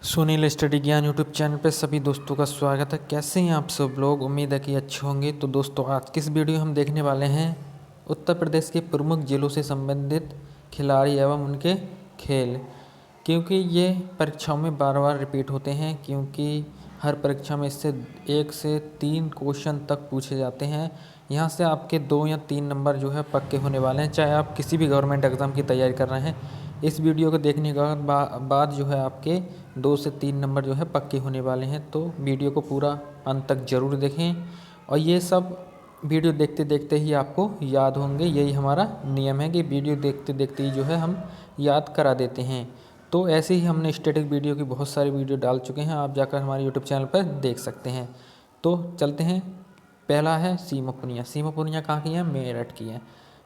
Sunil study ज्ञान YouTube channel पे सभी दोस्तों का स्वागत है। कैसे हैं आप सब लोग? उम्मीद है कि अच्छे होंगे। तो दोस्तों, आज की इस वीडियो हम देखने वाले हैं उत्तर प्रदेश के प्रमुख जिलों से संबंधित खिलाड़ी एवं उनके खेल, क्योंकि ये परीक्षाओं में बार बार रिपीट होते हैं, क्योंकि हर परीक्षा में इससे 1 से 3 क्वेश्चन तक पूछे जाते हैं। यहाँ से आपके 2 या 3 नंबर जो है पक्के होने वाले हैं, चाहे आप किसी भी गवर्नमेंट एग्ज़ाम की तैयारी कर रहे हैं। इस वीडियो को देखने के बाद जो है आपके 2 से 3 नंबर जो है पक्के होने वाले हैं। तो वीडियो को पूरा अंत तक ज़रूर देखें, और ये सब वीडियो देखते देखते ही आपको याद होंगे। यही हमारा नियम है कि वीडियो देखते देखते ही जो है हम याद करा देते हैं। तो ऐसे ही हमने स्टैटिक वीडियो की बहुत सारी वीडियो डाल चुके हैं, आप जाकर हमारे यूट्यूब चैनल पर देख सकते हैं। तो चलते हैं। पहला है सीमा पुनिया। सीमा पुनिया कहाँ की है? मेरठ की है।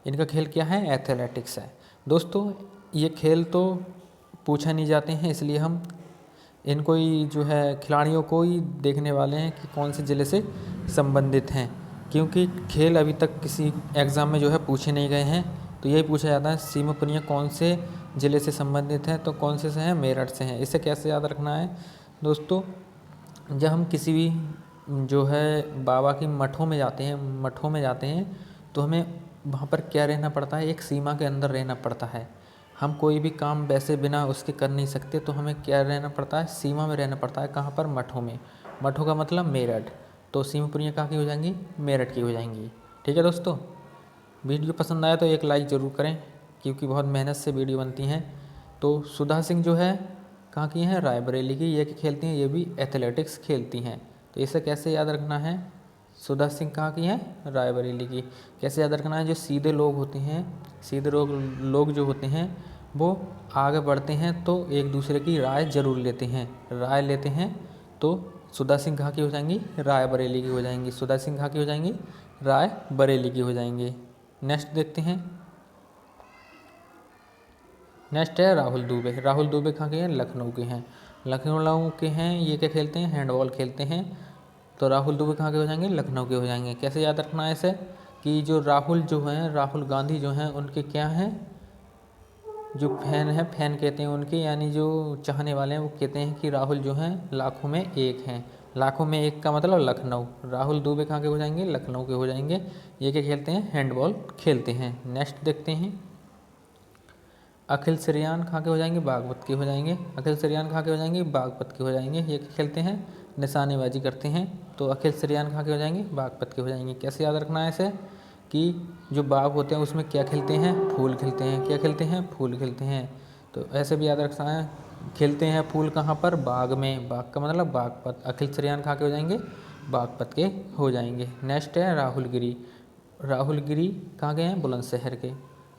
इनका खेल क्या है? एथलेटिक्स है। दोस्तों, ये खेल तो पूछा नहीं जाते हैं, इसलिए हम इनको ही जो है खिलाड़ियों को ही देखने वाले हैं कि कौन से ज़िले से संबंधित हैं, क्योंकि खेल अभी तक किसी एग्ज़ाम में जो है पूछे नहीं गए हैं। तो यही पूछा जाता है सीमा पुनिया कौन से ज़िले से संबंधित हैं, तो कौन से हैं? मेरठ से हैं। इसे कैसे याद रखना है दोस्तों? जब हम किसी भी जो है बाबा की मठों में जाते हैं तो हमें वहाँ पर क्या रहना पड़ता है? एक सीमा के अंदर रहना पड़ता है। हम कोई भी काम वैसे बिना उसके कर नहीं सकते, तो हमें क्या रहना पड़ता है? सीमा में रहना पड़ता है। कहाँ पर? मठों में। मठों का मतलब मेरठ। तो सीमा पुनिया कहाँ की हो जाएंगी? मेरठ की हो जाएंगी। ठीक है दोस्तों, वीडियो पसंद आया तो एक लाइक ज़रूर करें, क्योंकि बहुत मेहनत से वीडियो बनती हैं। तो सुधा सिंह जो है कहाँ की हैं? रायबरेली की। ये खेलती हैं, ये भी एथलेटिक्स खेलती हैं। तो इसे कैसे याद रखना है? सुधा सिंह कहाँ की हैं? रायबरेली की। कैसे याद रखना है? जो सीधे लोग होते हैं, सीधे लोग जो होते हैं वो आगे बढ़ते हैं तो एक दूसरे की राय ज़रूर लेते हैं। तो सुधा सिंह कहाँ की हो जाएंगी? रायबरेली की हो जाएंगी। सुधा सिंह कहाँ की हो जाएंगी? रायबरेली की हो जाएंगी। नेक्स्ट देखते हैं। नेक्स्ट है राहुल दुबे। राहुल दुबे कहाँ के हैं? लखनऊ के हैं। लखनऊ के हैं। ये क्या खेलते हैं? हैंडबॉल खेलते हैं। तो राहुल दुबे कहाँ के हो जाएंगे? लखनऊ के हो जाएंगे। कैसे याद रखना है इसे? कि जो राहुल जो हैं, राहुल गांधी जो हैं, उनके क्या हैं? जो फैन है, फैन कहते हैं उनके, यानी जो चाहने वाले हैं, वो कहते हैं कि राहुल जो हैं लाखों में एक हैं। लाखों में एक का मतलब लखनऊ। राहुल दुबे कहाँ के हो जाएंगे? लखनऊ के हो जाएंगे। ये क्या खेलते हैं? हैंडबॉल खेलते हैं। नेक्स्ट देखते हैं। अखिल श्रेयान कहाँ के हो जाएंगे? बागपत के हो जाएंगे। अखिल श्रेयान कहाँ के हो जाएंगे? बागपत के हो जाएंगे। ये खेलते हैं? निशानेबाजी करते हैं। तो अखिल श्रेयान कहाँ के हो जाएंगे? बागपत के हो जाएंगे। कैसे याद रखना है इसे? कि जो बाग होते हैं उसमें क्या खेलते हैं? फूल खिलते हैं। क्या खेलते हैं? फूल खिलते हैं। तो ऐसे भी याद रखना है। खिलते हैं फूल कहाँ पर? बाग में। बाग का मतलब बागपत। अखिल श्रेयान कहाँ के हो जाएंगे? बागपत के हो जाएंगे। नेक्स्ट है राहुल गिरी। राहुल गिरी कहाँ के हैं? बुलंदशहर के।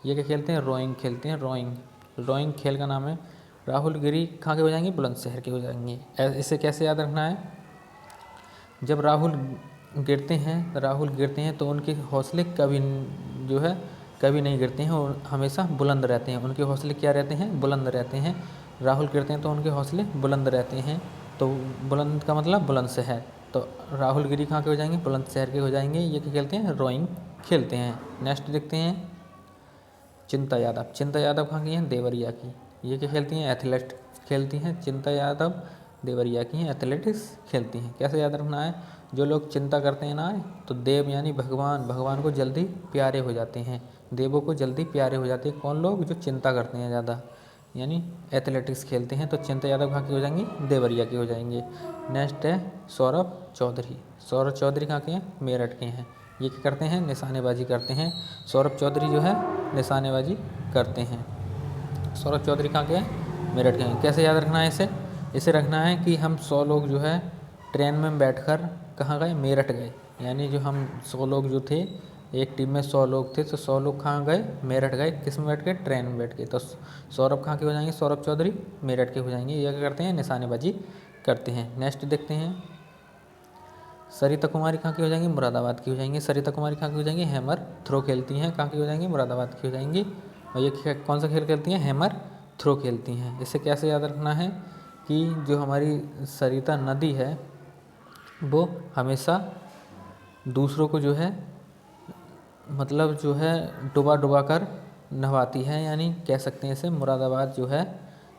ये क्या खेलते हैं? रोइंग खेलते हैं। रोइंग खेल का नाम है। राहुल गिरी कहाँ के हो जाएंगे? बुलंदशहर के हो जाएंगे। इसे कैसे याद रखना है? जब राहुल गिरते हैं तो उनके हौसले जो है कभी नहीं गिरते हैं और हमेशा बुलंद रहते हैं। उनके हौसले क्या रहते हैं? बुलंद रहते हैं। राहुल गिरते हैं तो उनके हौसले बुलंद रहते हैं। तो बुलंद का मतलब बुलंदशहर। तो राहुल गिरी कहाँ के हो जाएंगे? बुलंदशहर के हो जाएंगे। ये क्या खेलते हैं? रोइंग खेलते हैं। नेक्स्ट देखते हैं। चिंता यादव। चिंता यादव कहाँ की हैं? देवरिया की। ये क्या खेलती हैं? एथलेट खेलती हैं। चिंता यादव देवरिया की हैं, एथलेटिक्स खेलती हैं। कैसे याद रखना है? जो लोग चिंता करते हैं ना, तो देव यानी भगवान को जल्दी प्यारे हो जाते हैं। देवों को जल्दी प्यारे हो जाते हैं कौन लोग? जो चिंता करते हैं ज़्यादा, यानी एथलेटिक्स खेलते हैं। तो चिंता यादव कहाँ की हो जाएंगी? देवरिया की हो जाएंगे। नेक्स्ट है सौरभ चौधरी। सौरभ चौधरी कहाँ के हैं? मेरठ के हैं। ये क्या करते हैं? निशानेबाजी करते हैं। सौरभ चौधरी जो है निशानेबाजी करते हैं। सौरभ चौधरी कहाँ के हैं? मेरठ के हैं। कैसे याद रखना है इसे? इसे रखना है कि हम 100 लोग जो है ट्रेन में बैठकर कहाँ गए? मेरठ गए। यानी जो हम 100 लोग जो थे, एक टीम में 100 लोग थे, तो 100 लोग कहाँ गए? मेरठ गए। किस में बैठ के? ट्रेन में बैठ के। तो सौरभ कहाँ के हो जाएंगे? सौरभ चौधरी मेरठ के हो जाएंगे। ये क्या करते हैं? निशानेबाजी करते हैं। नेक्स्ट देखते हैं। सरिता कुमारी कहाँ की हो जाएंगी? मुरादाबाद की हो जाएंगी। सरिता कुमारी कहाँ की हो जाएंगी? हैमर थ्रो खेलती हैं। कहाँ की हो जाएंगी? मुरादाबाद की हो जाएंगी। और ये कौन सा खेल खेलती हैं? हैमर थ्रो खेलती हैं। इसे कैसे याद रखना है? कि जो हमारी सरिता नदी है वो हमेशा दूसरों को जो है मतलब जो है डुबा कर नहवाती है, यानी कह सकते हैं इसे मुरादाबाद जो है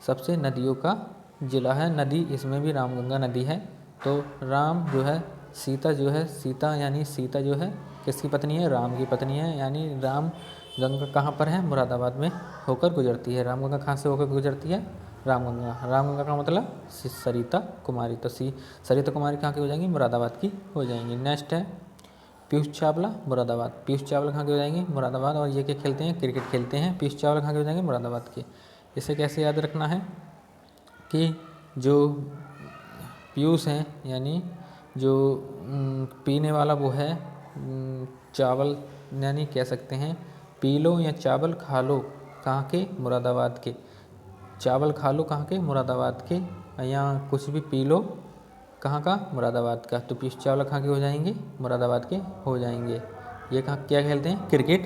सबसे नदियों का जिला है। नदी इसमें भी रामगंगा नदी है। तो राम जो है सीता जो है, सीता यानी सीता जो है किसकी पत्नी है? राम की पत्नी है। यानी राम गंगा कहाँ पर है? मुरादाबाद में होकर गुजरती है। रामगंगा कहाँ से होकर गुजरती है? रामगंगा। रामगंगा का मतलब सरिता कुमारी। तो सरिता कुमारी कहाँ की हो जाएंगी? मुरादाबाद की हो जाएंगी। नेक्स्ट है पीयूष चावला, मुरादाबाद। पीयूष चावला कहाँ के हो जाएंगे? मुरादाबाद। और ये क्या खेलते हैं? क्रिकेट खेलते हैं। पीयूष चावला कहाँ के हो जाएंगे? मुरादाबाद के। इसे कैसे याद रखना है कि जो पीयूष हैं यानी जो पीने वाला वो है चावल, यानी कह सकते हैं पी लो या चावल खा लो, कहाँ के? मुरादाबाद के। चावल खा लो कहाँ के? मुरादाबाद के। या कुछ भी पी लो कहाँ का? मुरादाबाद का। तो पीयूष चावला कहाँ के हो जाएंगे? मुरादाबाद के हो जाएंगे। ये कहाँ क्या खेलते हैं? क्रिकेट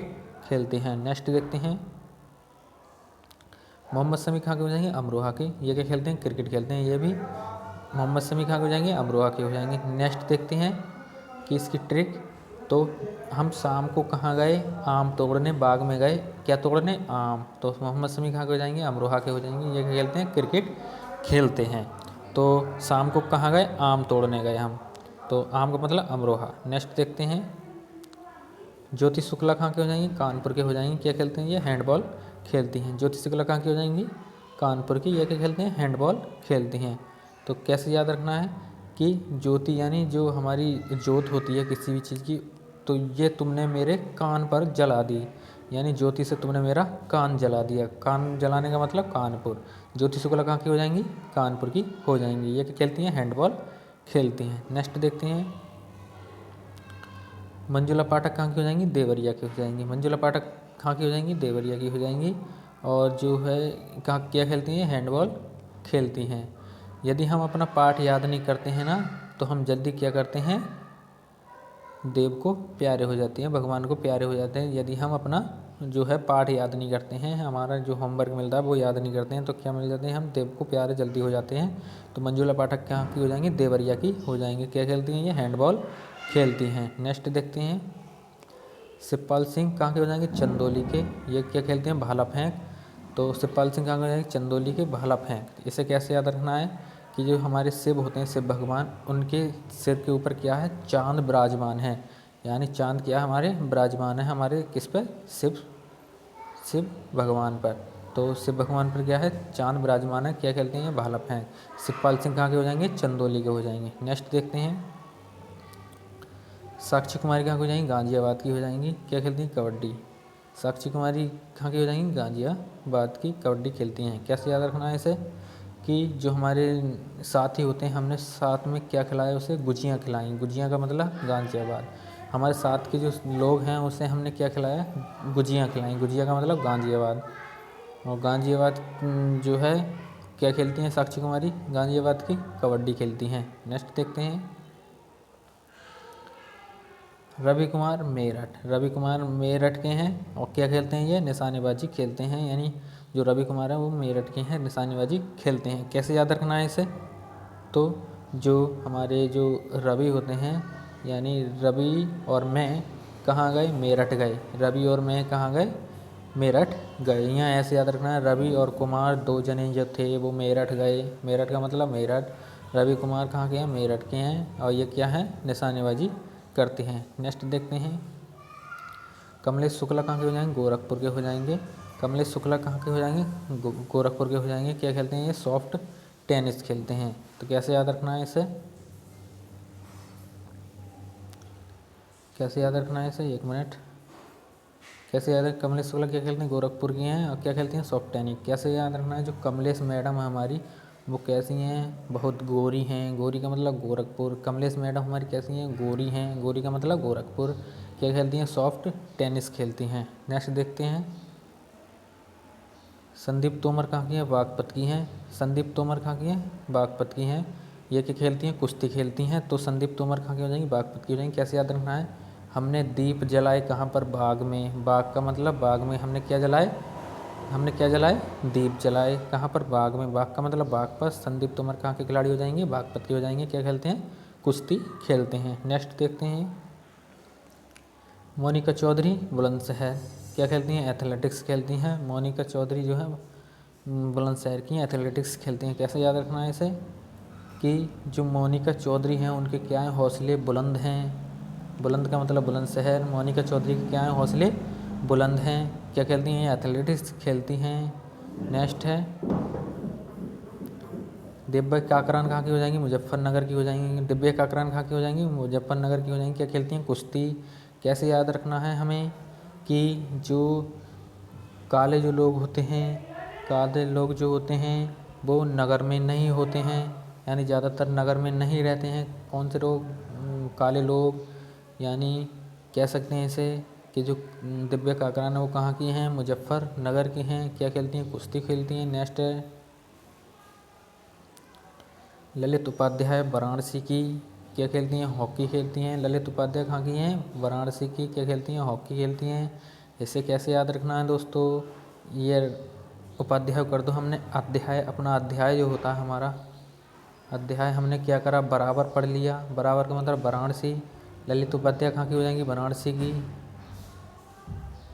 खेलते हैं। नेक्स्ट देखते हैं मोहम्मद शमी कहाँ के हो जाएंगे? अमरोहा के। ये क्या खेलते हैं? क्रिकेट खेलते हैं। ये भी मोहम्मद शमी कहाँ के हो जाएंगे? अमरोहा के हो जाएंगे। नेक्स्ट देखते हैं कि इसकी ट्रिक। तो हम शाम को कहाँ गए? आम तोड़ने बाग में गए। क्या तोड़ने? आम। तो मोहम्मद शमी कहाँ के हो जाएंगे? अमरोहा के हो जाएंगे। ये क्या खेलते हैं? क्रिकेट खेलते हैं। तो शाम को कहाँ गए? आम तोड़ने गए हम। तो आम का मतलब अमरोहा। नेक्स्ट देखते हैं ज्योति शुक्ला कहाँ के हो जाएंगी? कानपुर के हो जाएंगी। क्या खेलते हैं? ये हैंडबॉल खेलती हैं। ज्योति शुक्ला कहाँ की हो जाएंगी? कानपुर की। ये क्या खेलते हैं? हैंडबॉल खेलती हैं। तो कैसे याद रखना है कि ज्योति यानी जो हमारी ज्योत होती है किसी भी चीज़ की, तो ये तुमने मेरे कान पर जला दी, यानी ज्योति से तुमने मेरा कान जला दिया। कान जलाने का मतलब कानपुर। ज्योति शुक्ला कहाँ की हो जाएंगी? कानपुर की हो जाएंगी। ये क्या खेलती हैं? हैंडबॉल खेलती हैं। नेक्स्ट देखते हैं मंजुला पाठक कहाँ की हो जाएंगी? देवरिया की हो जाएंगी। मंजुला पाठक कहाँ की हो जाएंगी? देवरिया की हो जाएंगी। और जो है कहाँ क्या खेलती हैं? हैंडबॉल खेलती हैं। यदि हम अपना पाठ याद नहीं करते हैं ना, तो हम जल्दी क्या करते हैं? देव को प्यारे हो जाते हैं, भगवान को प्यारे हो जाते हैं। यदि हम अपना जो है पाठ याद नहीं करते हैं, हमारा जो होमवर्क मिलता है वो याद नहीं करते हैं, तो क्या मिल जाते हैं? हम देव को प्यारे जल्दी हो जाते हैं। तो मंजुला पाठक कहाँ की हो जाएंगी? देवरिया की हो जाएंगी। क्या खेलती हैं? ये हैंडबॉल खेलती हैं। नेक्स्ट देखते हैं शिवपाल सिंह कहाँ के हो जाएंगे? चंदौली के। ये क्या खेलते हैं? भाला फेंक। तो शिवपाल सिंह कहाँ के हो जाएंगे? चंदौली के। भाला फेंक। इसे कैसे याद रखना है कि जो हमारे शिव होते हैं, शिव भगवान, उनके सिर के ऊपर क्या है? चांद विराजमान है। यानी चांद क्या है? हमारे विराजमान है हमारे किस पर? शिव भगवान पर। तो शिव भगवान पर क्या है? चांद विराजमान है। क्या खेलते हैं? भाला फेंक। शिवपाल सिंह कहाँ के हो जाएंगे? चंदौली के हो जाएंगे। नेक्स्ट देखते हैं साक्षी कुमारी कहाँ की हो जाएंगी? गाजियाबाद की हो जाएंगी। क्या खेलती हैं? कबड्डी। साक्षी कुमारी कहाँ की हो जाएंगी? गाजियाबाद की। कबड्डी खेलती हैं। कैसे याद रखना है इसे कि जो हमारे साथी होते हैं, हमने साथ में क्या खिलाया? उसे गुजियाँ खिलाई। गुजियाँ का मतलब गाजियाबाद। हमारे साथ के जो लोग हैं उसे हमने क्या खिलाया? गुजियाँ खिलाई। गुजिया का मतलब गाजियाबाद। और गाजियाबाद जो है क्या खेलती हैं साक्षी कुमारी? गाजियाबाद की कबड्डी खेलती हैं। नेक्स्ट देखते हैं रवि कुमार मेरठ। रवि कुमार मेरठ के हैं और क्या खेलते हैं? ये निशानेबाजी खेलते हैं। यानी जो रवि कुमार है वो मेरठ के हैं, निशानेबाजी खेलते हैं। कैसे याद रखना है इसे? तो जो हमारे जो रवि होते हैं, यानी रवि और मैं कहाँ गए? मेरठ गए। रवि और मैं कहाँ गए? मेरठ गए। यहाँ ऐसे याद रखना है रवि और कुमार दो जने जो थे वो मेरठ गए। मेरठ का मतलब मेरठ। रवि कुमार कहाँ के हैं? मेरठ के हैं। और ये क्या है? निशानेबाजी करते हैं। नेक्स्ट देखते हैं कमलेश शुक्ला कहाँ के हो जाएंगे? गोरखपुर के हो जाएंगे। कमलेश शुक्ला कहाँ के हो जाएंगे? गोरखपुर के हो जाएंगे। क्या खेलते हैं? ये सॉफ्ट टेनिस खेलते हैं। तो कैसे याद रखना है इसे? कैसे याद रखना है इसे? एक मिनट। कैसे याद रख? कमलेश शुक्ला क्या खेलते हैं? गोरखपुर की हैं। और क्या खेलती हैं? Soft tennis. कैसे याद रखना है? जो कमलेश मैडम है हमारी, वो कैसी हैं? बहुत गोरी हैं। गोरी का मतलब गोरखपुर। कमलेश मैडम हमारी कैसी हैं? गोरी हैं। गोरी का मतलब गोरखपुर। क्या खेलती हैं? सॉफ्ट टेनिस खेलती हैं। नेक्स्ट देखते हैं संदीप तोमर कहाँ की हैं? बागपत की हैं। संदीप तोमर कहाँ की हैं? बागपत की हैं। ये क्या खेलती हैं? कुश्ती खेलती हैं। तो संदीप तोमर कहाँ की हो जाएंगी? बागपत की हो जाएंगी। कैसे याद रखना है? हमने दीप जलाए कहाँ पर? बाग में। बाग का मतलब बाग में हमने क्या जलाए? हमने क्या जलाए? दीप जलाए। कहाँ पर? बाग में। बाग का मतलब बाग पर। संदीप तोमर कहाँ के खिलाड़ी हो जाएंगे? बागपत के हो जाएंगे। क्या खेलते हैं? कुश्ती खेलते हैं। नेक्स्ट देखते हैं मोनिका चौधरी बुलंदशहर। क्या खेलती हैं? एथलेटिक्स खेलती हैं। मोनिका चौधरी जो है बुलंदशहर की एथलेटिक्स खेलती हैं। कैसे याद रखना है इसे कि जो मोनिका चौधरी हैं उनके क्या हैं, हौसले बुलंद हैं। बुलंद का मतलब बुलंदशहर। मोनिका चौधरी के क्या हैं, हौसले बुलंद हैं। क्या खेलती हैं, एथलेटिक्स खेलती हैं। नेक्स्ट है दिव्या काकरान कहाँ की हो जाएंगी, मुजफ्फरनगर की हो जाएंगी। दिव्या काकरान कहाँ की हो जाएंगी, मुजफ्फरनगर की हो जाएंगी। क्या खेलती हैं, कुश्ती। कैसे याद रखना है हमें कि जो काले जो लोग होते हैं, काले लोग जो होते हैं वो नगर में नहीं होते हैं, यानी ज़्यादातर नगर में नहीं रहते हैं। कौन से लोग, काले लोग, यानी कह सकते हैं इसे कि जो दिव्या काकरान है वो कहाँ की हैं, मुजफ्फरनगर की हैं। क्या खेलती हैं, कुश्ती खेलती हैं। नेक्स्ट है ललित उपाध्याय वाराणसी की। क्या खेलती हैं, हॉकी खेलती हैं। ललित उपाध्याय कहाँ की हैं, वाराणसी की। क्या खेलती हैं, हॉकी खेलती हैं। इसे कैसे याद रखना है दोस्तों, ये उपाध्याय कर दो हमने अध्याय, अपना अध्याय जो होता है हमारा अध्याय हमने क्या करा, बराबर पढ़ लिया। बराबर का मतलब वाराणसी। ललित उपाध्याय कहाँ की हो जाएंगी, वाराणसी की।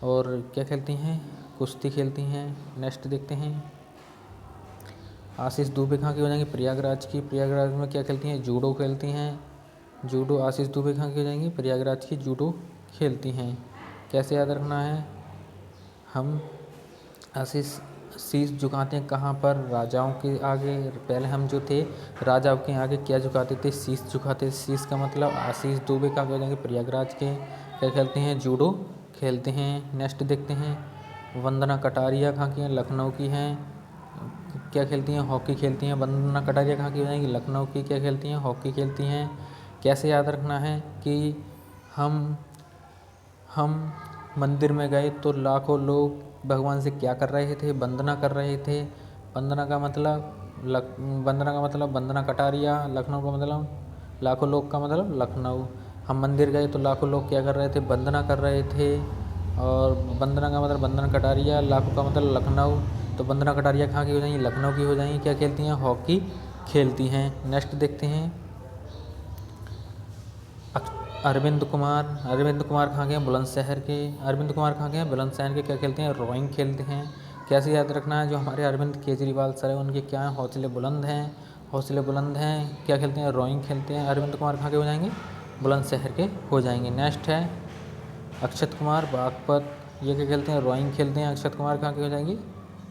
और क्या खेलती हैं, कुश्ती खेलती हैं। नेक्स्ट देखते हैं आशीष दुबे कहाँ की हो जाएंगी, प्रयागराज की। प्रयागराज में क्या खेलती हैं, जूडो खेलती हैं। जूडो आशीष दुबे कहाँ की हो जाएंगी, प्रयागराज की, जूडो खेलती हैं। कैसे याद रखना है, हम आशीष शीश झुकाते हैं कहाँ पर, राजाओं के आगे। पहले हम जो थे राजाओं के आगे क्या झुकाते थे, शीश झुकाते थे। शीश का मतलब आशीष दुबे कहाँ के हो जाएंगे, प्रयागराज के। क्या खेलते हैं, जूडो खेलते हैं। नेक्स्ट देखते हैं वंदना कटारिया कहाँ की हैं, लखनऊ की हैं। क्या खेलती हैं, हॉकी खेलती हैं। वंदना कटारिया कहाँ की हो जाएंगी, लखनऊ की। क्या खेलती हैं, हॉकी खेलती हैं। कैसे याद रखना है कि हम मंदिर में गए तो लाखों लोग भगवान से क्या कर रहे थे, वंदना कर रहे थे। वंदना का मतलब वंदना कटारिया। लखनऊ का मतलब लाखों लोग का मतलब लखनऊ। हम मंदिर गए तो लाखों लोग क्या कर रहे थे, वंदना कर रहे थे। और वंदना का मतलब वंदना कटारिया, लाखों का मतलब लखनऊ। तो वंदना कटारिया कहाँ की हो जाएंगी, लखनऊ की हो जाएंगी। क्या खेलती हैं, हॉकी खेलती हैं। नेक्स्ट देखते हैं अरविंद कुमार। अरविंद कुमार कहाँ के हैं, बुलंदशहर के। अरविंद कुमार कहाँ के हैं, बुलंदशहर के। क्या खेलते हैं, रोइंग खेलते हैं। कैसे याद रखना है, जो हमारे अरविंद केजरीवाल सर हैं उनके क्या हैं, हौसले बुलंद हैं। हौसले बुलंद हैं। क्या खेलते हैं, रोइंग खेलते हैं। अरविंद कुमार कहाँ के हो जाएंगे, बुलंदशहर के हो जाएंगे। नेक्स्ट है अक्षत कुमार बागपत। ये क्या खेलते हैं, रोइंग खेलते हैं। अक्षत कुमार कहाँ के हो जाएंगे,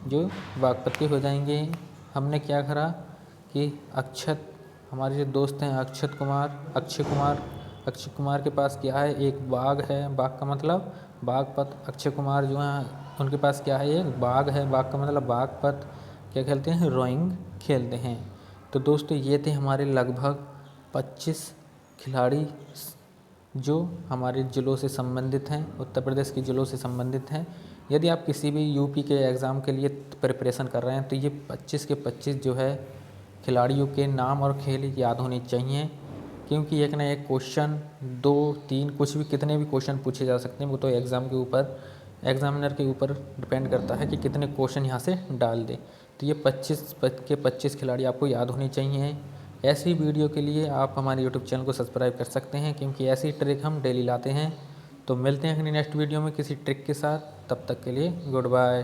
जो बागपत के हो जाएंगे। हमने क्या करा कि अक्षत, हमारे जो दोस्त हैं अक्षत कुमार, अक्षय कुमार के पास क्या है, एक बाग है। बाग का मतलब बागपत। अक्षय कुमार जो हैं उनके पास क्या है, एक बाग है। बाग का मतलब बागपत। क्या खेलते हैं, रोइंग खेलते हैं। तो दोस्तों ये थे हमारे लगभग 25 खिलाड़ी जो हमारे ज़िलों से संबंधित हैं, उत्तर प्रदेश के ज़िलों से संबंधित हैं। यदि आप किसी भी यूपी के एग्ज़ाम के लिए प्रिपरेशन कर रहे हैं तो ये 25 के 25 जो है खिलाड़ियों के नाम और खेल याद होने चाहिए, क्योंकि एक ना एक क्वेश्चन, 2-3 कुछ भी, कितने भी क्वेश्चन पूछे जा सकते हैं। वो तो एग्ज़ाम के ऊपर, एग्जामिनर के ऊपर डिपेंड करता है कि कितने क्वेश्चन यहाँ से डाल दे। तो ये 25 के 25 खिलाड़ी आपको याद होने चाहिए। ऐसी वीडियो के लिए आप हमारे यूट्यूब चैनल को सब्सक्राइब कर सकते हैं, क्योंकि ऐसी ट्रिक हम डेली लाते हैं। तो मिलते हैं अपनी नेक्स्ट वीडियो में किसी ट्रिक के साथ। तब तक के लिए गुड बाय।